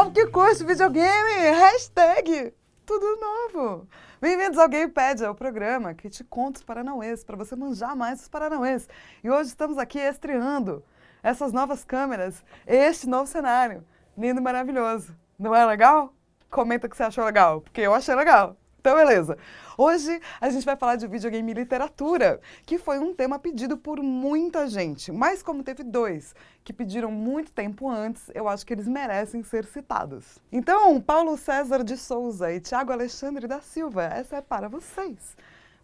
novo que curte videogame, hashtag tudo novo. Bem-vindos ao Gamepad, o programa que te conta os paranauês, para você manjar mais os paranauês. E hoje estamos aqui estreando essas novas câmeras, este novo cenário, lindo e maravilhoso. Não é legal? Comenta o que você achou legal, porque eu achei legal. Então, beleza. Hoje a gente vai falar de videogame e literatura, que foi um tema pedido por muita gente. Mas como teve dois que pediram muito tempo antes, eu acho que eles merecem ser citados. Então, Paulo César de Souza e Thiago Alexandre da Silva, essa é para vocês.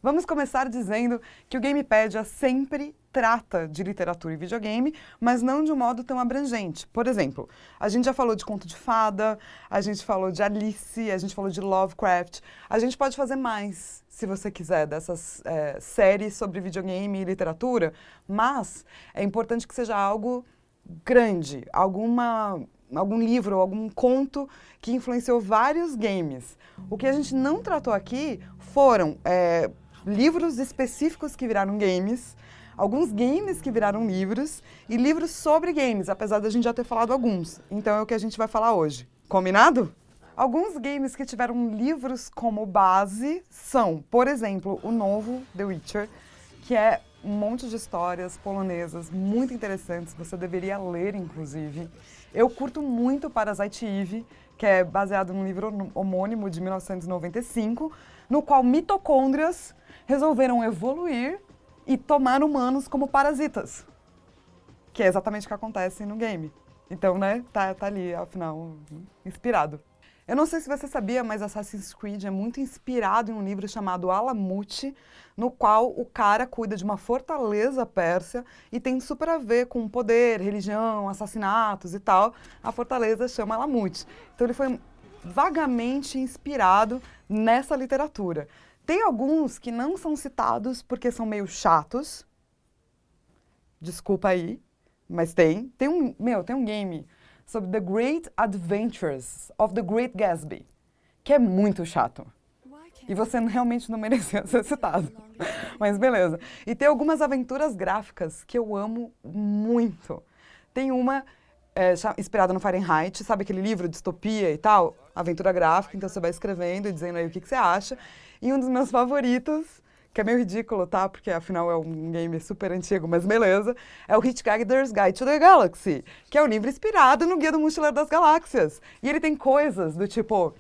Vamos começar dizendo que o Gamepad sempre trata de literatura e videogame, mas não de um modo tão abrangente. Por exemplo, a gente já falou de Conto de Fada, a gente falou de Alice, a gente falou de Lovecraft. A gente pode fazer mais, se você quiser, dessas séries sobre videogame e literatura, mas é importante que seja algo grande, algum livro, algum conto que influenciou vários games. O que a gente não tratou aqui foram livros específicos que viraram games, alguns games que viraram livros e livros sobre games, apesar da gente já ter falado alguns. Então é o que a gente vai falar hoje. Combinado? Alguns games que tiveram livros como base são, por exemplo, o novo The Witcher, que é um monte de histórias polonesas muito interessantes, você deveria ler, inclusive. Eu curto muito Parasite Eve, que é baseado num livro homônimo de 1995, no qual mitocôndrias resolveram evoluir e tomar humanos como parasitas, que é exatamente o que acontece no game. Então, né, tá ali, afinal, inspirado. Eu não sei se você sabia, mas Assassin's Creed é muito inspirado em um livro chamado Alamut, no qual o cara cuida de uma fortaleza pérsia e tem super a ver com poder, religião, assassinatos e tal. A fortaleza chama Alamut. Então ele foi vagamente inspirado nessa literatura. Tem alguns que não são citados porque são meio chatos. Desculpa aí, mas tem. Tem um game sobre The Great Adventures of the Great Gatsby, que é muito chato. E você realmente não merecia ser citado. Mas beleza. E tem algumas aventuras gráficas que eu amo muito. Tem uma inspirada no Fahrenheit, sabe aquele livro, distopia e tal? Aventura gráfica, então você vai escrevendo e dizendo aí o que você acha. E um dos meus favoritos, que é meio ridículo, tá? Porque afinal é um game super antigo, mas beleza, é o Hitchhiker's Guide to the Galaxy, que é um livro inspirado no Guia do Mochileiro das Galáxias. E ele tem coisas do tipo,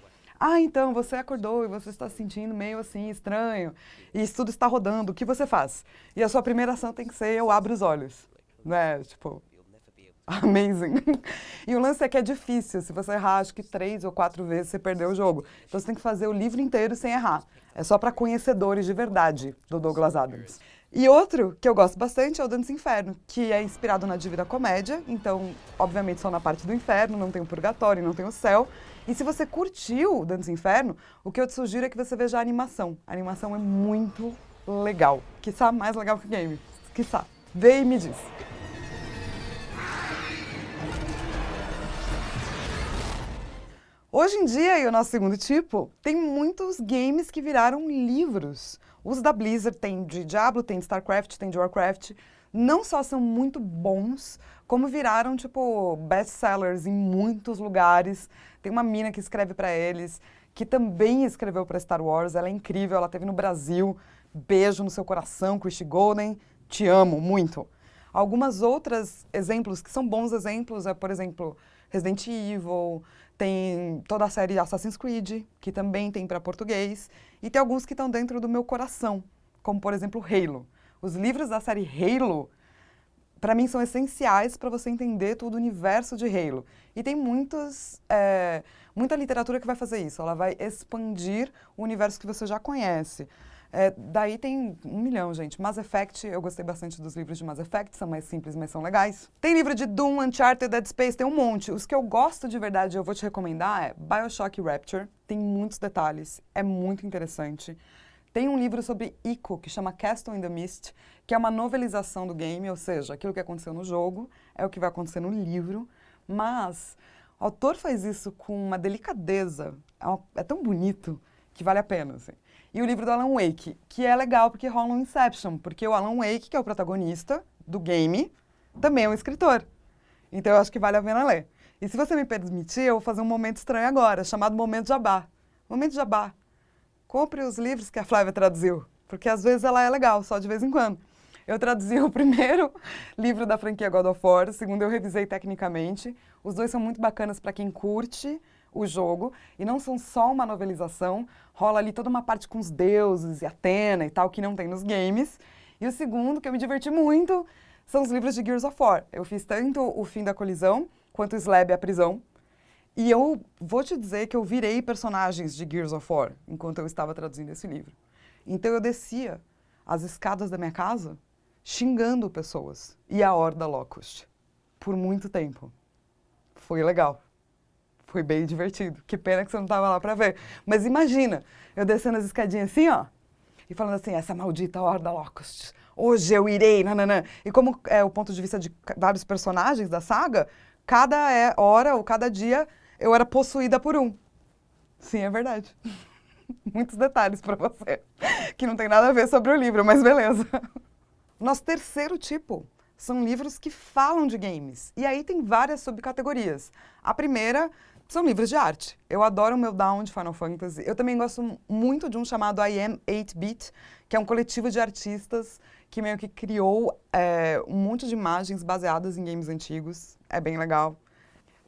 então você acordou e você está se sentindo meio assim, estranho, e isso tudo está rodando, o que você faz? E a sua primeira ação tem que ser, eu abro os olhos, né? Tipo, amazing. E o lance é que é difícil, se você errar acho que 3 ou 4 vezes você perdeu o jogo. Então você tem que fazer o livro inteiro sem errar. É só para conhecedores de verdade do Douglas Adams. E outro que eu gosto bastante é o Dantes Inferno, que é inspirado na Divina Comédia, então, obviamente, só na parte do inferno, não tem o purgatório, não tem o céu. E se você curtiu Dantes Inferno, o que eu te sugiro é que você veja a animação. A animação é muito legal. Quiçá mais legal que o game. Quiçá. Vê e me diz. Hoje em dia, e o nosso segundo tipo, tem muitos games que viraram livros. Os da Blizzard tem de Diablo, tem de StarCraft, tem de Warcraft. Não só são muito bons, como viraram, tipo, best-sellers em muitos lugares. Tem uma mina que escreve para eles, que também escreveu para Star Wars. Ela é incrível, ela esteve no Brasil. Beijo no seu coração, Christie Golden. Te amo muito. Algumas outras exemplos, que são bons exemplos, por exemplo, Resident Evil, tem toda a série Assassin's Creed, que também tem para português, e tem alguns que estão dentro do meu coração, como, por exemplo, Halo. Os livros da série Halo, para mim, são essenciais para você entender todo o universo de Halo. E tem muita literatura que vai fazer isso, ela vai expandir o universo que você já conhece. Daí tem 1 milhão, gente. Mass Effect, eu gostei bastante dos livros de Mass Effect, são mais simples, mas são legais. Tem livro de Doom, Uncharted, Dead Space, tem um monte. Os que eu gosto de verdade, eu vou te recomendar, é BioShock Rapture, tem muitos detalhes, é muito interessante. Tem um livro sobre Ico, que chama Castle in the Mist, que é uma novelização do game, ou seja, aquilo que aconteceu no jogo é o que vai acontecer no livro, mas o autor faz isso com uma delicadeza, é tão bonito que vale a pena, assim. E o livro do Alan Wake, que é legal porque rola um Inception, porque o Alan Wake, que é o protagonista do game, também é um escritor. Então eu acho que vale a pena ler. E se você me permitir, eu vou fazer um momento estranho agora, chamado Momento Jabá. Momento Jabá. Compre os livros que a Flávia traduziu, porque às vezes ela é legal, só de vez em quando. Eu traduzi o primeiro livro da franquia God of War, o segundo eu revisei tecnicamente. Os dois são muito bacanas para quem curte o jogo, e não são só uma novelização, rola ali toda uma parte com os deuses e Atena e tal, que não tem nos games. E o segundo, que eu me diverti muito, são os livros de Gears of War. Eu fiz tanto o Fim da Colisão, quanto o Slab, a Prisão. E eu vou te dizer que eu virei personagens de Gears of War, enquanto eu estava traduzindo esse livro. Então eu descia as escadas da minha casa, xingando pessoas, e a Horda Locust, por muito tempo. Foi legal. Foi bem divertido. Que pena que você não estava lá para ver. Mas imagina, eu descendo as escadinhas assim, ó, e falando assim, essa maldita Horda Locust, hoje eu irei, nananã. E como é o ponto de vista de vários personagens da saga, cada hora ou cada dia eu era possuída por um. Sim, é verdade. Muitos detalhes para você, que não tem nada a ver sobre o livro, mas beleza. Nosso terceiro tipo são livros que falam de games. E aí tem várias subcategorias. A primeira são livros de arte. Eu adoro o Meltdown de Final Fantasy. Eu também gosto muito de um chamado I Am 8-Bit, que é um coletivo de artistas que meio que criou um monte de imagens baseadas em games antigos. É bem legal.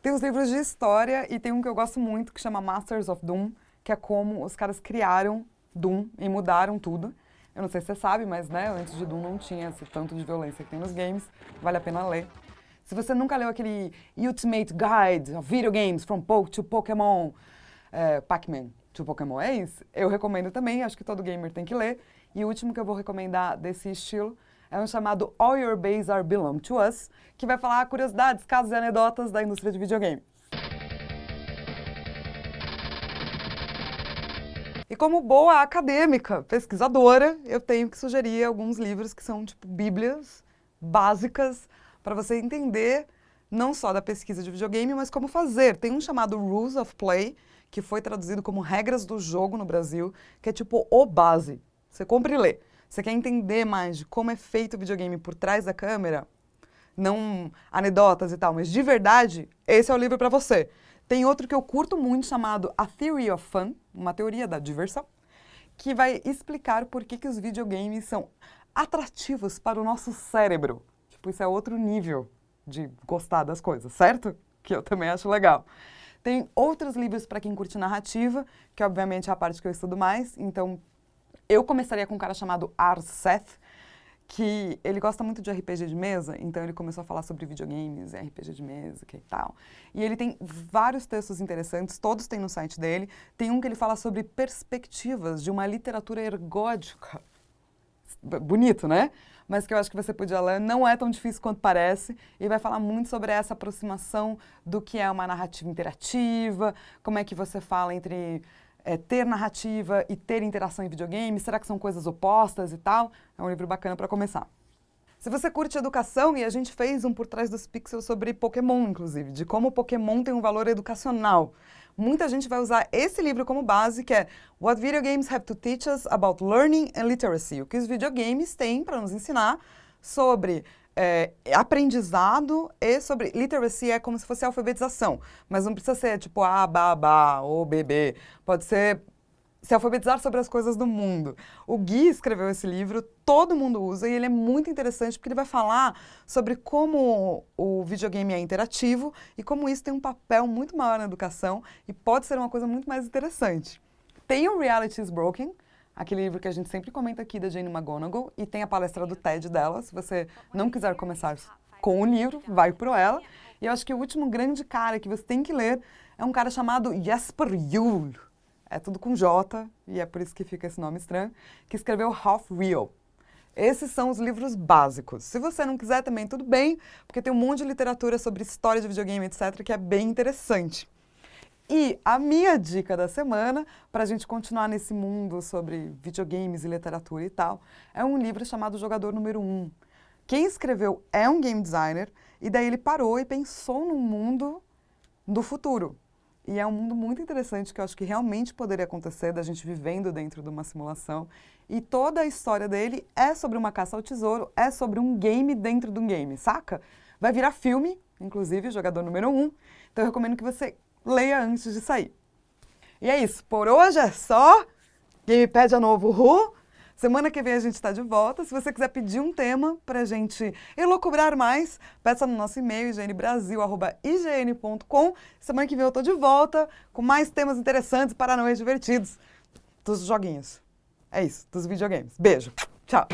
Tem os livros de história e tem um que eu gosto muito que chama Masters of Doom, que é como os caras criaram Doom e mudaram tudo. Eu não sei se você sabe, mas né, antes de Doom não tinha esse tanto de violência que tem nos games. Vale a pena ler. Se você nunca leu aquele Ultimate Guide of Video Games from Poke to Pokémon, Pac-Man to Pokémon Ace, eu recomendo também, acho que todo gamer tem que ler. E o último que eu vou recomendar desse estilo é um chamado All Your Bays Are Belong to Us, que vai falar curiosidades, casos e anedotas da indústria de videogame. E como boa acadêmica, pesquisadora, eu tenho que sugerir alguns livros que são tipo bíblias básicas para você entender não só da pesquisa de videogame, mas como fazer. Tem um chamado Rules of Play, que foi traduzido como Regras do Jogo no Brasil, que é tipo o base. Você compra e lê. Você quer entender mais de como é feito o videogame por trás da câmera? Não anedotas e tal, mas de verdade, esse é o livro para você. Tem outro que eu curto muito chamado A Theory of Fun, uma teoria da diversão, que vai explicar por que os videogames são atrativos para o nosso cérebro. Tipo, isso é outro nível de gostar das coisas, certo? Que eu também acho legal. Tem outros livros para quem curte narrativa, que obviamente é a parte que eu estudo mais, então eu começaria com um cara chamado Ars Seth, que ele gosta muito de RPG de mesa, então ele começou a falar sobre videogames, RPG de mesa e tal. E ele tem vários textos interessantes, todos tem no site dele. Tem um que ele fala sobre perspectivas de uma literatura ergódica. Bonito, né? Mas que eu acho que você podia ler, não é tão difícil quanto parece, e vai falar muito sobre essa aproximação do que é uma narrativa interativa, como é que você fala entre ter narrativa e ter interação em videogame, será que são coisas opostas e tal? É um livro bacana para começar. Se você curte educação, e a gente fez um Por Trás dos Pixels sobre Pokémon, inclusive, de como o Pokémon tem um valor educacional. Muita gente vai usar esse livro como base, que é What Video Games Have to Teach Us About Learning and Literacy. O que os videogames têm para nos ensinar sobre aprendizado e sobre literacy, é como se fosse alfabetização. Mas não precisa ser tipo A, Ba, Ba ou BB. Pode ser se alfabetizar sobre as coisas do mundo. O Gui escreveu esse livro, todo mundo usa, e ele é muito interessante porque ele vai falar sobre como o videogame é interativo e como isso tem um papel muito maior na educação e pode ser uma coisa muito mais interessante. Tem o Reality is Broken, aquele livro que a gente sempre comenta aqui da Jane McGonigal, e tem a palestra do TED dela. Se você não quiser começar com o livro, vai pro ela. E eu acho que o último grande cara que você tem que ler é um cara chamado Jesper Juhl. É tudo com J, e é por isso que fica esse nome estranho, que escreveu Half Real. Esses são os livros básicos. Se você não quiser também, tudo bem, porque tem um monte de literatura sobre história de videogame, etc., que é bem interessante. E a minha dica da semana, para a gente continuar nesse mundo sobre videogames e literatura e tal, é um livro chamado Jogador Número 1. Quem escreveu é um game designer, e daí ele parou e pensou num mundo do futuro. E é um mundo muito interessante que eu acho que realmente poderia acontecer, da gente vivendo dentro de uma simulação. E toda a história dele é sobre uma caça ao tesouro, é sobre um game dentro de um game, saca? Vai virar filme, inclusive jogador número 1. Então eu recomendo que você leia antes de sair. E é isso, por hoje é só. Gamepédia novo, Semana que vem a gente está de volta. Se você quiser pedir um tema para a gente elocubrar mais, peça no nosso e-mail, higienebrasil@ign.com. Semana que vem eu estou de volta com mais temas interessantes, paranauês divertidos dos joguinhos. É isso, dos videogames. Beijo, tchau!